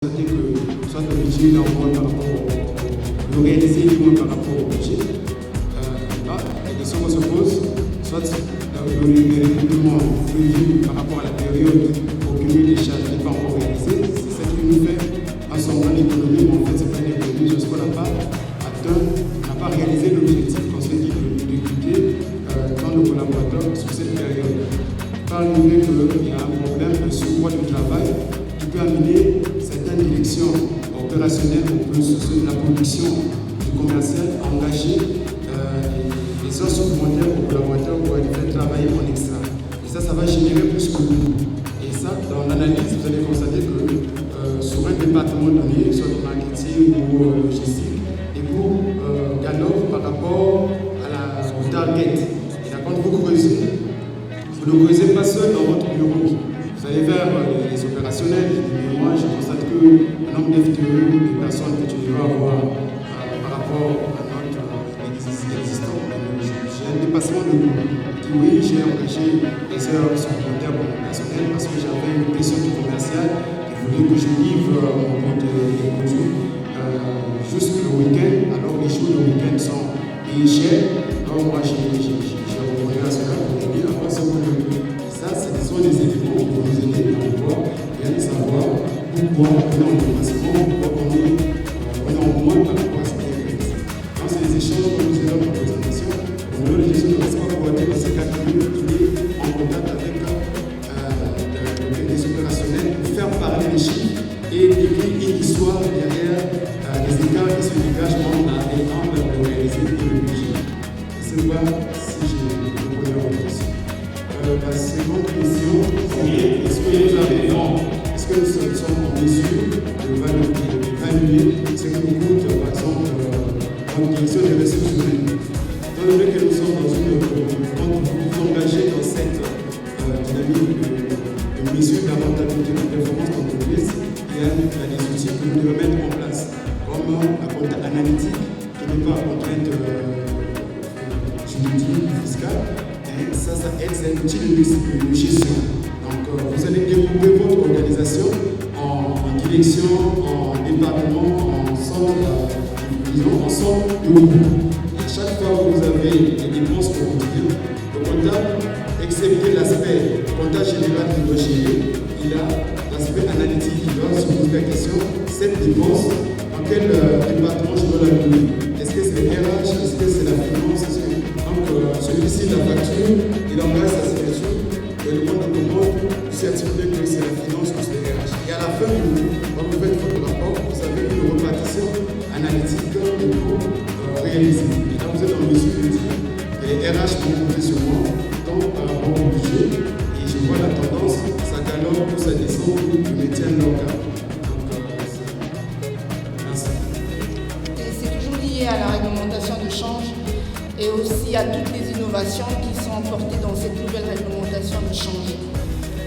constater que soit le budget là, on voit par rapport au réalisé, par rapport au budget. Là, la question qu'on se pose, soit le recrutement prévu par rapport à la période pour cumuler les charges n'est pas encore réalisé. C'est ça qui nous fait un semblant d'économie, mais en fait, c'est pas une économie parce qu'on n'a pas atteint, on n'a pas réalisé l'objectif qu'on s'est dit de recruter dans nos collaborateurs sur cette période. Par le fait qu'il y a un problème de surpoids du travail qui peut amener certaines directions opérationnelles ou plus de la production du commercial à engager les heures supplémentaires aux collaborateurs pour les faire travailler en extra. Et ça va générer plus que nous. Et ça, dans l'analyse, vous allez constater que sur un département donné, soit le marketing ou logistique, les coûts galopent par rapport au target. Et là, quand vous creusez, vous ne creusez pas seul dans votre bureau. Vous allez vers les opérationnels, mais moi je constate que le nombre d'FTE, des personnes que tu devras avoir par rapport à notre existant, j'ai un dépassement de coût. Oui, j'ai engagé des heures supplémentaires pour mon personnel parce que j'avais une pression commerciale qui voulait que je livre mon compte des produits juste le week-end, alors les jours de week-end sont payés chers. Alors moi j'ai reconnu à cela pour aider à voir ce que ça, ce sont des éléments pour nous aider à pouvoir bien savoir pourquoi on est en dépassement, pourquoi on est en moins par rapport à ce qui est réalisé. Dans ces échanges que nous avons dans la présentation, au niveau de gestion de l'espace pour aider ces calculs, il est en contact avec les opérationnels pour faire parler les chiffres et écrire une histoire derrière les écarts qui se dégagent entre les angles pour réaliser le budget. Je ne sais pas si j'ai répondu à votre question. La seconde question, c'est est-ce que nous sommes en mesure d'évaluer ce qui nous coûte, par exemple, en direction des ressources humaines. Dans le fait que nous sommes quand vous engagez dans cette dynamique de mesure de la rentabilité de la performance d'entreprise, il y a des outils que nous devons mettre en place, comme la compte analytique, qui n'est pas contrainte juridique, fiscale. Ça aide, c'est un outil de gestion. Donc, vous allez développer votre organisation en direction, en département, en centre, en centre de groupe. Et chaque fois que vous avez des dépenses au quotidien, le comptable, excepté l'aspect comptable général qui doit gérer, il a l'aspect analytique qui doit se poser la question, cette dépense, dans quel département je dois la donner? Est-ce que c'est le RH? Est-ce que c'est la finance? Donc, celui-ci, la facture, il engage sa signature et le compte de commande certifie que c'est la finance ou c'est le RH. Et à la fin, quand vous faites votre rapport, vous avez une répartition analytique des coûts réalisés. Et là, vous êtes en mesure de dire que les RH vont compter sur moi, tant par rapport au budget, et je vois la tendance, ça galope ou ça descend, je maintiens leur cas. Merci. Et c'est toujours lié à la réglementation de change et aussi à toutes les innovations qui sont apportées dans cette nouvelle réglementation de change.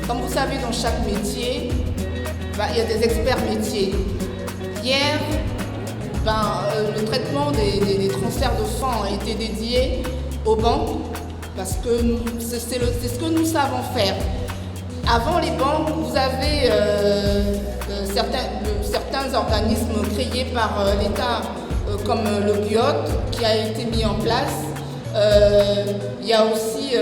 Comme vous savez, dans chaque métier, il y a des experts métiers. Hier, le traitement des transferts de fonds a été dédié aux banques parce que c'est ce que nous savons faire. Avant les banques, vous avez certains organismes créés par l'État comme le GIOT qui a été mis en place. Il y a aussi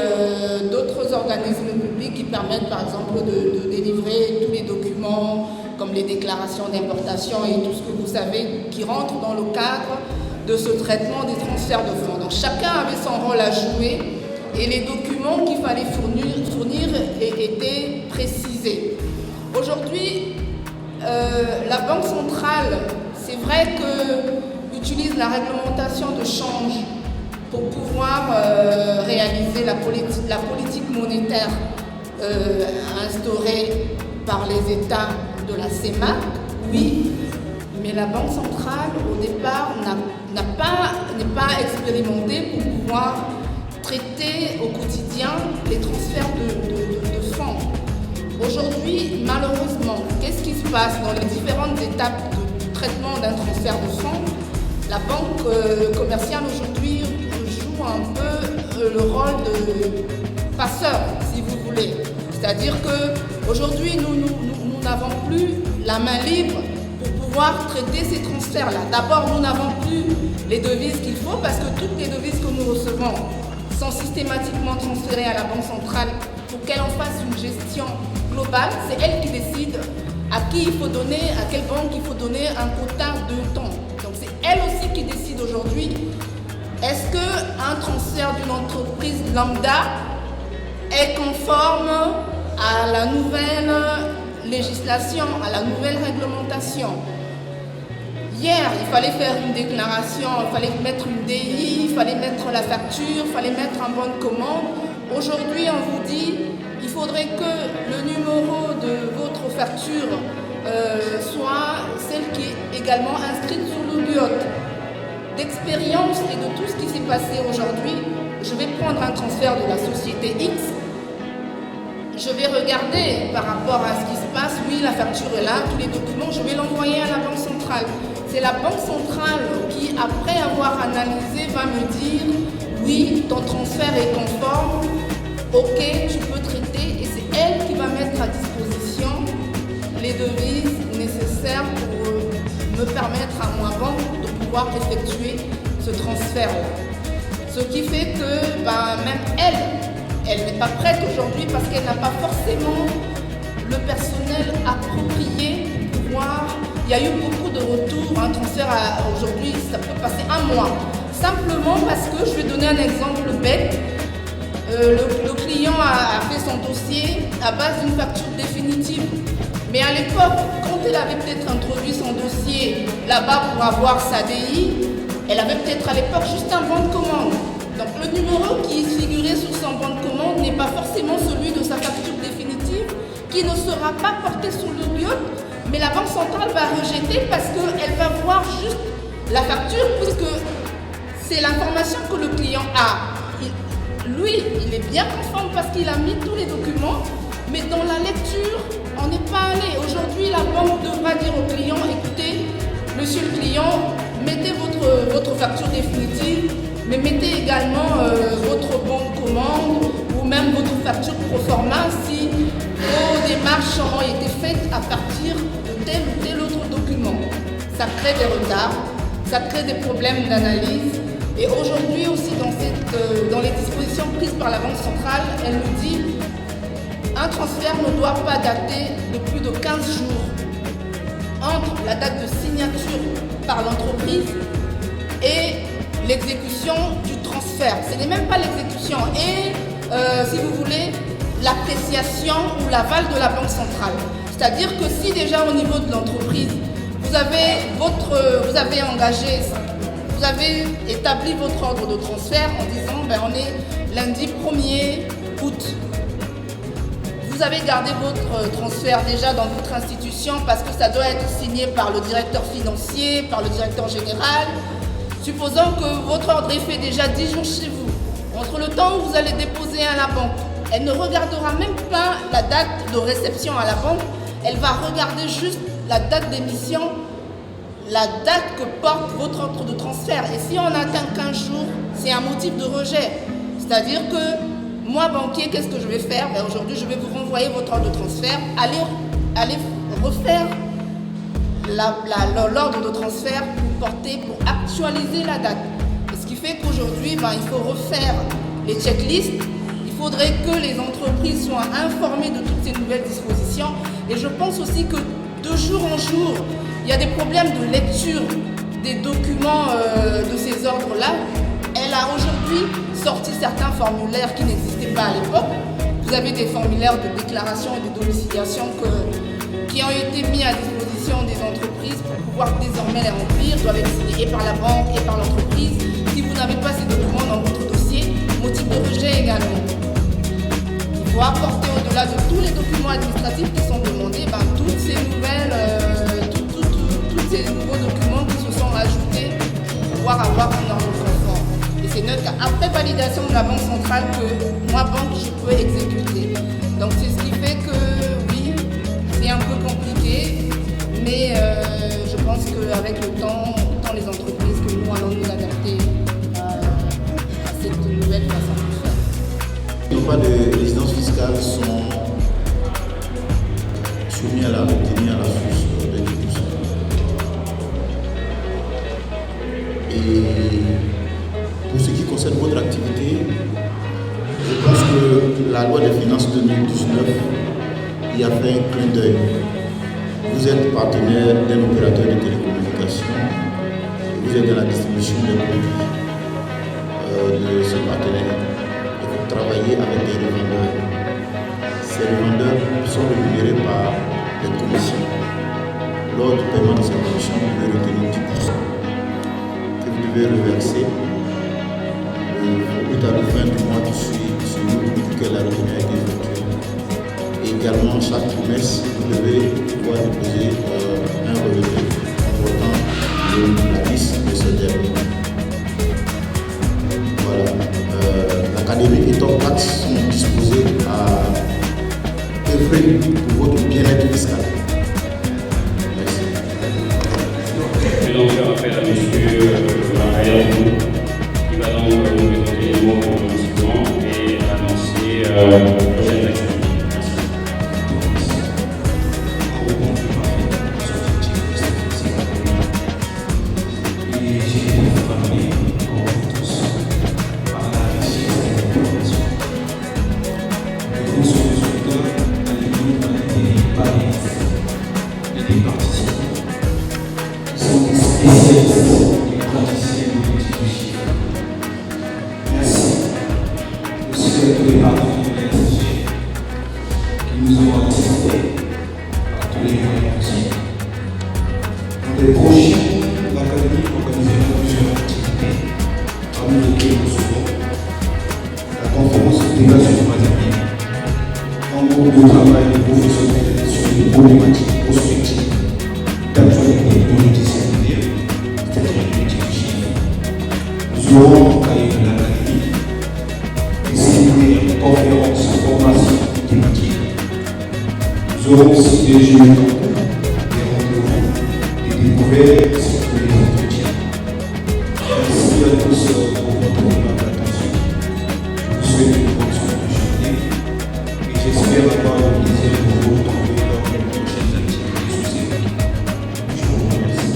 d'autres organismes publics qui permettent par exemple de délivrer tous les documents comme les déclarations d'importation et tout ce que vous savez qui rentre dans le cadre de ce traitement des transferts de fonds. Donc chacun avait son rôle à jouer et les documents qu'il fallait fournir étaient précisés. Aujourd'hui, la Banque centrale, c'est vrai que utilise la réglementation de change pour pouvoir réaliser la politique monétaire instaurée par les États de la CEMAC, oui, mais la Banque centrale, au départ, n'est pas expérimentée pour pouvoir traiter au quotidien les transferts de fonds. Aujourd'hui, malheureusement, qu'est-ce qui se passe dans les différentes étapes du traitement d'un transfert de fonds? La banque commerciale aujourd'hui joue un peu le rôle de passeur, si vous voulez. C'est-à-dire qu'aujourd'hui, nous n'avons plus la main libre pouvoir traiter ces transferts-là. D'abord, nous n'avons plus les devises qu'il faut parce que toutes les devises que nous recevons sont systématiquement transférées à la Banque centrale pour qu'elle en fasse une gestion globale. C'est elle qui décide à qui il faut donner, à quelle banque il faut donner un quota de temps. Donc c'est elle aussi qui décide aujourd'hui. Est-ce qu'un transfert d'une entreprise lambda est conforme à la nouvelle législation, à la nouvelle réglementation? Hier, il fallait faire une déclaration, il fallait mettre une DI, il fallait mettre la facture, il fallait mettre un bon de commande. Aujourd'hui, on vous dit il faudrait que le numéro de votre facture soit celle qui est également inscrite sur le GUIOT. D'expérience et de tout ce qui s'est passé aujourd'hui, je vais prendre un transfert de la société X. Je vais regarder par rapport à ce qui se passe. Oui, la facture est là, tous les documents, je vais l'envoyer à la Banque centrale. C'est la Banque centrale qui, après avoir analysé, va me dire oui, ton transfert est conforme, ok, tu peux traiter. Et c'est elle qui va mettre à disposition les devises nécessaires pour me permettre à moi, banque, de pouvoir effectuer ce transfert-là. Ce qui fait que même elle n'est pas prête aujourd'hui parce qu'elle n'a pas forcément le personnel approprié pour pouvoir. Il y a eu beaucoup de retours, un transfert aujourd'hui, ça peut passer un mois. Simplement parce que, je vais donner un exemple bête, le client a fait son dossier à base d'une facture définitive. Mais à l'époque, quand elle avait peut-être introduit son dossier là-bas pour avoir sa DI, elle avait peut-être à l'époque juste un bon de commande. Donc le numéro qui figurait sur son bon de commande n'est pas forcément celui de sa facture définitive, qui ne sera pas porté sur le GUIOT, mais la Banque centrale va rejeter parce qu'elle va voir juste la facture, puisque c'est l'information que le client a. Lui, il est bien conforme parce qu'il a mis tous les documents, mais dans la lecture, on n'est pas allé. Aujourd'hui, la banque devra dire au client, écoutez, monsieur le client, mettez votre facture définitive, mais mettez également votre bon de commande ou même votre facture pro forma si vos démarches ont été faites à partir de tel ou tel autre document. Ça crée des retards, ça crée des problèmes d'analyse. Et aujourd'hui aussi, dans les dispositions prises par la Banque centrale, elle nous dit un transfert ne doit pas dater de plus de 15 jours entre la date de signature par l'entreprise et l'exécution du transfert. Ce n'est même pas l'exécution et, si vous voulez, l'appréciation ou l'aval de la Banque centrale. C'est-à-dire que si déjà au niveau de l'entreprise, vous avez engagé, vous avez établi votre ordre de transfert en disant on est lundi 1er août. Vous avez gardé votre transfert déjà dans votre institution parce que ça doit être signé par le directeur financier, par le directeur général. Supposons que votre ordre est fait déjà 10 jours chez vous. Entre le temps où vous allez déposer à la banque, elle ne regardera même pas la date de réception à la banque, elle va regarder juste la date d'émission, la date que porte votre ordre de transfert. Et si on atteint 15 jours, c'est un motif de rejet. C'est-à-dire que moi, banquier, qu'est-ce que je vais faire? Aujourd'hui, je vais vous renvoyer votre ordre de transfert. Allez refaire l'ordre de transfert pour actualiser la date. Ce qui fait qu'aujourd'hui, il faut refaire les checklists. Il faudrait que les entreprises soient informées de toutes ces nouvelles dispositions. Et je pense aussi que de jour en jour, il y a des problèmes de lecture des documents de ces ordres-là. Elle a aujourd'hui sorti certains formulaires qui n'existaient pas à l'époque. Vous avez des formulaires de déclaration et de domiciliation qui ont été mis à disposition des entreprises pour pouvoir désormais les remplir, doivent être signés par la banque et par l'entreprise. Si vous n'avez pas ces documents dans votre dossier, motif de rejet également. Il faut apporter au-delà de tous les documents administratifs qui sont demandés, toutes ces nouvelles, tous ces nouveaux documents qui se sont ajoutés pour pouvoir avoir un ordre conforme. Et c'est après validation de la Banque centrale que moi, banque, je peux exécuter. Donc c'est ce qui fait que oui, c'est un peu compliqué, mais je pense qu'avec le temps, autant les entreprises que nous allons nous adapter à cette nouvelle façon de faire. Les droits de résidence fiscale sont soumis à la retenue à la source de 10%. pour ce qui concerne votre activité, je pense que la loi des finances 2019 y a fait un clin d'œil. Vous êtes partenaire d'un opérateur de télécommunications, vous êtes dans la distribution des produits de ce partenaire et vous travaillez avec des revendeurs. Ces revendeurs sont rémunérés par des commissions. Lors du paiement de ces commissions, vous devez retenir 10% que vous devez reverser au à la fin du mois qui suit celui pour lequel la retenue a été effectuée. Et également, chaque trimestre, vous devez pouvoir déposer un relevé important de la liste de ce dernier. Voilà. L'Académie et Top Tax sont disposés à œuvrer pour votre bien-être fiscal. Merci. Je vais donc faire appel à M. Raphaël qui va donc nous présenter les mots pour le lancement et annoncer la prochaine activité. Les prochains, l'Académie organisera plusieurs activités, parmi lesquelles nous serons la conférence d'intégration matérielle, un groupe de travail de professionnels sur les problématiques prospectives d'actualité multidisciplinaire, c'est-à-dire multi-chiffres. Nous aurons un cahier de l'Académie, des séminaires, conférences, formations thématiques. Nous aurons aussi des jeux découvert sur les entretiens. Merci à tous pour votre aimable attention. Je vous souhaite une bonne soirée de journée et j'espère avoir le plaisir de vous retrouver lors de prochaines activités sous ces équipes. Je vous remercie.